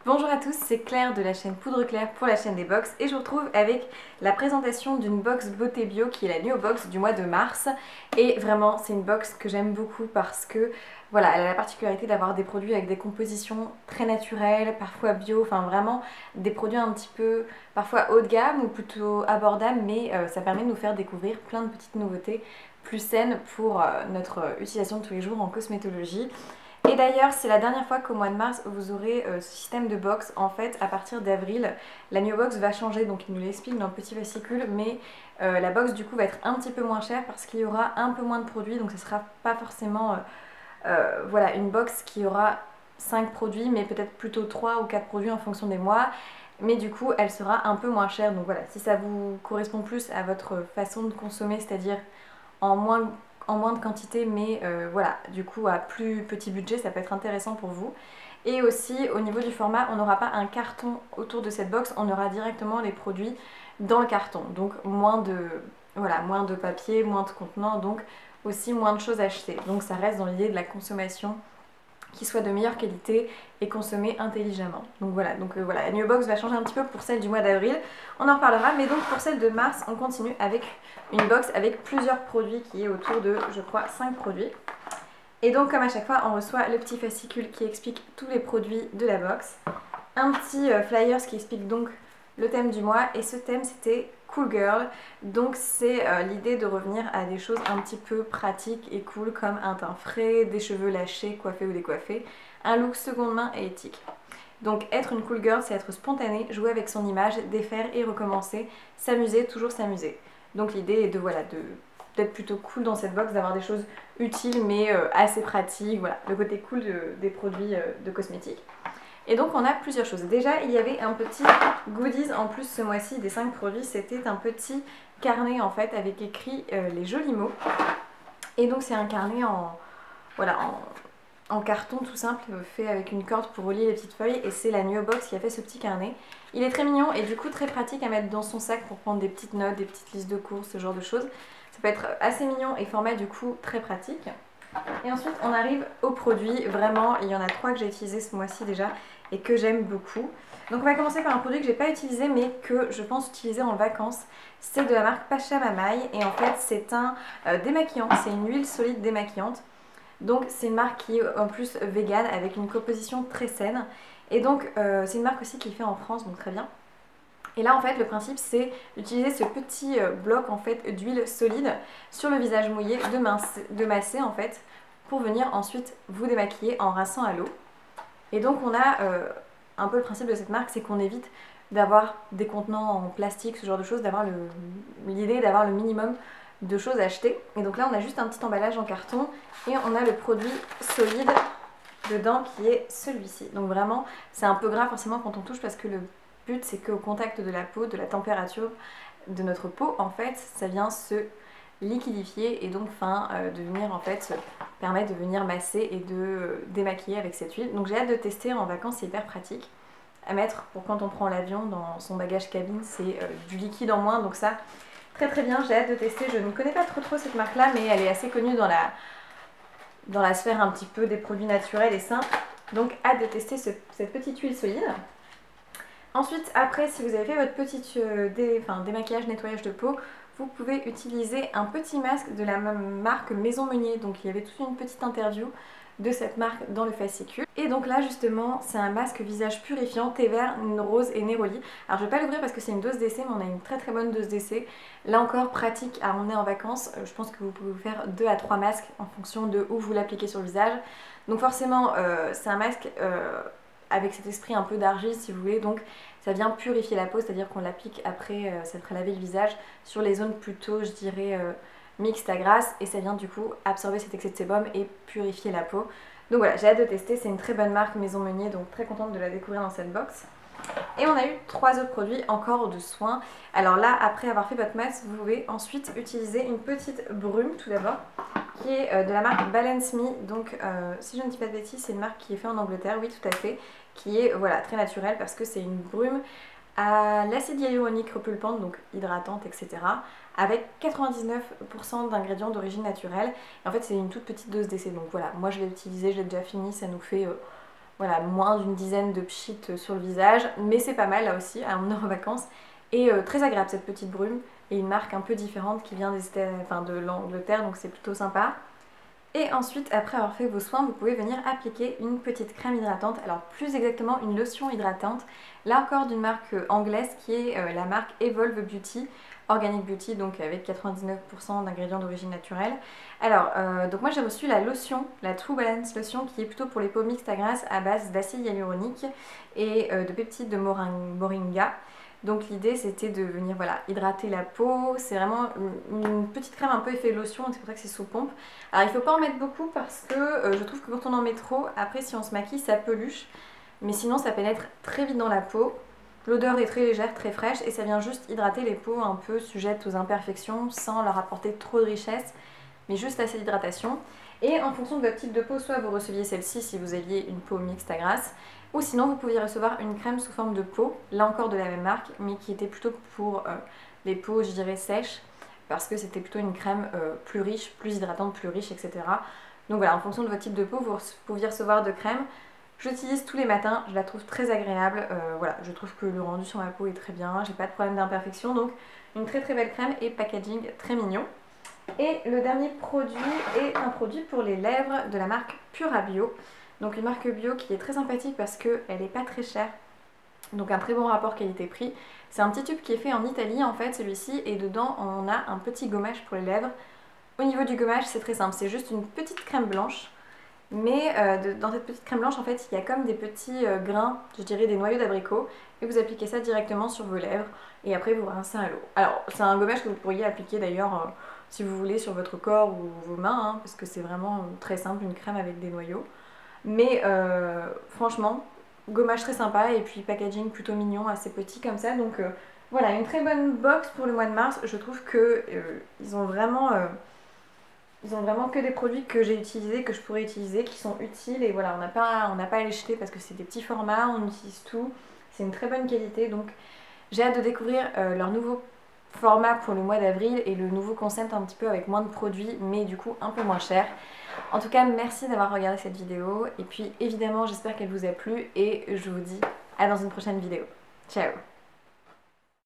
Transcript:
Bonjour à tous, c'est Claire de la chaîne Poudre Claire pour la chaîne des box et je vous retrouve avec la présentation d'une box Beauté Bio qui est la New Box du mois de mars. Et vraiment c'est une box que j'aime beaucoup parce que voilà, elle a la particularité d'avoir des produits avec des compositions très naturelles, parfois bio, enfin vraiment des produits un petit peu parfois haut de gamme ou plutôt abordables, mais ça permet de nous faire découvrir plein de petites nouveautés plus saines pour notre utilisation de tous les jours en cosmétologie. Et d'ailleurs, c'est la dernière fois qu'au mois de mars, vous aurez ce système de box. En fait, à partir d'avril, la New Box va changer, donc il nous l'explique dans le petit fascicule, mais la box du coup va être un petit peu moins chère parce qu'il y aura un peu moins de produits, donc ce ne sera pas forcément voilà, une box qui aura 5 produits, mais peut-être plutôt 3 ou 4 produits en fonction des mois. Mais du coup, elle sera un peu moins chère, donc voilà, si ça vous correspond plus à votre façon de consommer, c'est-à-dire en moins de quantité, mais voilà, du coup à plus petit budget, ça peut être intéressant pour vous. Et aussi au niveau du format, on n'aura pas un carton autour de cette box, on aura directement les produits dans le carton, donc voilà, moins de papier, moins de contenant, donc aussi moins de choses à acheter. Donc ça reste dans l'idée de la consommation qui soit de meilleure qualité et consommée intelligemment. Donc voilà, la New Box va changer un petit peu pour celle du mois d'avril, on en reparlera, mais donc pour celle de mars, on continue avec une box avec plusieurs produits qui est autour de, je crois, 5 produits. Et donc comme à chaque fois, on reçoit le petit fascicule qui explique tous les produits de la box, un petit flyers qui explique donc le thème du mois, et ce thème c'était Cool Girl, donc c'est l'idée de revenir à des choses un petit peu pratiques et cool comme un teint frais, des cheveux lâchés, coiffés ou décoiffés, un look seconde main et éthique. Donc être une cool girl, c'est être spontanée, jouer avec son image, défaire et recommencer, s'amuser, toujours s'amuser. Donc l'idée est de voilà, d'être plutôt cool dans cette box, d'avoir des choses utiles mais assez pratiques, voilà, le côté cool des produits de cosmétiques. Et donc on a plusieurs choses. Déjà il y avait un petit goodies en plus ce mois-ci des 5 produits, c'était un petit carnet en fait avec écrit les jolis mots. Et donc c'est un carnet voilà, en carton tout simple fait avec une corde pour relier les petites feuilles, et c'est la New Box qui a fait ce petit carnet. Il est très mignon et du coup très pratique à mettre dans son sac pour prendre des petites notes, des petites listes de courses, ce genre de choses. Ça peut être assez mignon et format du coup très pratique. Et ensuite on arrive aux produits, vraiment il y en a 3 que j'ai utilisés ce mois-ci déjà et que j'aime beaucoup. Donc on va commencer par un produit que j'ai pas utilisé mais que je pense utiliser en vacances. C'est de la marque Pachamamaï et en fait c'est un démaquillant, c'est une huile solide démaquillante. Donc c'est une marque qui est en plus vegan avec une composition très saine. Et donc c'est une marque aussi qui est faite en France, donc très bien. Et là en fait le principe c'est d'utiliser ce petit bloc en fait d'huile solide sur le visage mouillé, de masser en fait pour venir ensuite vous démaquiller en rinçant à l'eau. Et donc on a un peu le principe de cette marque, c'est qu'on évite d'avoir des contenants en plastique, ce genre de choses, d'avoir l'idée d'avoir le minimum de choses à acheter. Et donc là on a juste un petit emballage en carton et on a le produit solide dedans qui est celui-ci. Donc vraiment c'est un peu gras forcément quand on touche parce que le but c'est qu'au contact de la peau, de la température de notre peau en fait, ça vient se liquidifier et donc de venir en fait permettre de venir masser et de démaquiller avec cette huile. Donc j'ai hâte de tester en vacances, c'est hyper pratique à mettre pour quand on prend l'avion dans son bagage cabine, c'est du liquide en moins, donc ça très très bien, j'ai hâte de tester. Je ne connais pas trop cette marque là mais elle est assez connue dans la sphère un petit peu des produits naturels et sains, donc hâte de tester cette petite huile solide. Ensuite, après, si vous avez fait votre petit démaquillage, nettoyage de peau, vous pouvez utiliser un petit masque de la marque Maison Meunier. Donc il y avait toute une petite interview de cette marque dans le fascicule. Et donc là justement c'est un masque visage purifiant, thé vert, rose et néroli. Alors je vais pas l'ouvrir parce que c'est une dose d'essai, mais on a une très très bonne dose d'essai. Là encore pratique à emmener en vacances. Je pense que vous pouvez vous faire 2 à 3 masques en fonction de où vous l'appliquez sur le visage. Donc forcément c'est un masque avec cet esprit un peu d'argile si vous voulez, donc ça vient purifier la peau, c'est-à-dire qu'on l'applique après s'être lavé le visage sur les zones plutôt je dirais mixte à grasse, et ça vient du coup absorber cet excès de sébum et purifier la peau. Donc voilà, j'ai hâte de tester, c'est une très bonne marque Maison Meunier, donc très contente de la découvrir dans cette box. Et on a eu 3 autres produits encore de soins. Alors là, après avoir fait votre masque, vous pouvez ensuite utiliser une petite brume tout d'abord, qui est de la marque Balance Me. Donc si je ne dis pas de bêtises, c'est une marque qui est faite en Angleterre, oui tout à fait, qui est voilà, très naturelle parce que c'est une brume à l'acide hyaluronique repulpante, donc hydratante, etc. avec 99% d'ingrédients d'origine naturelle. Et en fait c'est une toute petite dose d'essai, donc voilà, moi je l'ai utilisé, je l'ai déjà fini, ça nous fait voilà, moins d'une dizaine de pchits sur le visage, mais c'est pas mal là aussi, à mon heure en vacances. Et très agréable cette petite brume, et une marque un peu différente qui vient de l'Angleterre, donc c'est plutôt sympa. Et ensuite, après avoir fait vos soins, vous pouvez venir appliquer une petite crème hydratante, alors plus exactement une lotion hydratante, là encore d'une marque anglaise qui est la marque Evolve Beauty, Organic Beauty, donc avec 99% d'ingrédients d'origine naturelle. Alors, donc moi j'ai reçu la lotion, la True Balance Lotion, qui est plutôt pour les peaux mixtes à grasse à base d'acide hyaluronique et de peptides de moringa. Donc l'idée c'était de venir voilà, hydrater la peau, c'est vraiment une petite crème un peu effet lotion, c'est pour ça que c'est sous pompe. Alors il ne faut pas en mettre beaucoup parce que je trouve que quand on en met trop, après si on se maquille ça peluche, mais sinon ça pénètre très vite dans la peau. L'odeur est très légère, très fraîche et ça vient juste hydrater les peaux un peu sujettes aux imperfections sans leur apporter trop de richesse, mais juste assez d'hydratation. Et en fonction de votre type de peau, soit vous receviez celle-ci si vous aviez une peau mixte à grasse, ou sinon vous pouviez recevoir une crème sous forme de peau, là encore de la même marque, mais qui était plutôt pour les peaux, je dirais, sèches, parce que c'était plutôt une crème plus riche, plus hydratante, plus riche, etc. Donc voilà, en fonction de votre type de peau, vous pouviez recevoir de crème. J'utilise tous les matins, je la trouve très agréable, voilà, je trouve que le rendu sur ma peau est très bien, j'ai pas de problème d'imperfection, donc une très très belle crème et packaging très mignon. Et le dernier produit est un produit pour les lèvres de la marque Pura Bio. Donc une marque bio qui est très sympathique parce qu'elle n'est pas très chère. Donc un très bon rapport qualité-prix. C'est un petit tube qui est fait en Italie en fait celui-ci et dedans on a un petit gommage pour les lèvres. Au niveau du gommage c'est très simple, c'est juste une petite crème blanche. Mais dans cette petite crème blanche en fait il y a comme des petits grains, je dirais des noyaux d'abricot. Et vous appliquez ça directement sur vos lèvres et après vous rincez à l'eau. Alors c'est un gommage que vous pourriez appliquer d'ailleurs si vous voulez sur votre corps ou vos mains, hein, parce que c'est vraiment très simple, une crème avec des noyaux. Mais franchement, gommage très sympa et puis packaging plutôt mignon, assez petit comme ça. Donc voilà, une très bonne box pour le mois de mars. Je trouve que ils ont vraiment que des produits que j'ai utilisés, que je pourrais utiliser, qui sont utiles. Et voilà, on n'a pas à les jeter parce que c'est des petits formats, on utilise tout. C'est une très bonne qualité. Donc j'ai hâte de découvrir leur nouveau format pour le mois d'avril et le nouveau concept un petit peu avec moins de produits mais du coup un peu moins cher. En tout cas merci d'avoir regardé cette vidéo et puis évidemment j'espère qu'elle vous a plu et je vous dis à dans une prochaine vidéo. Ciao!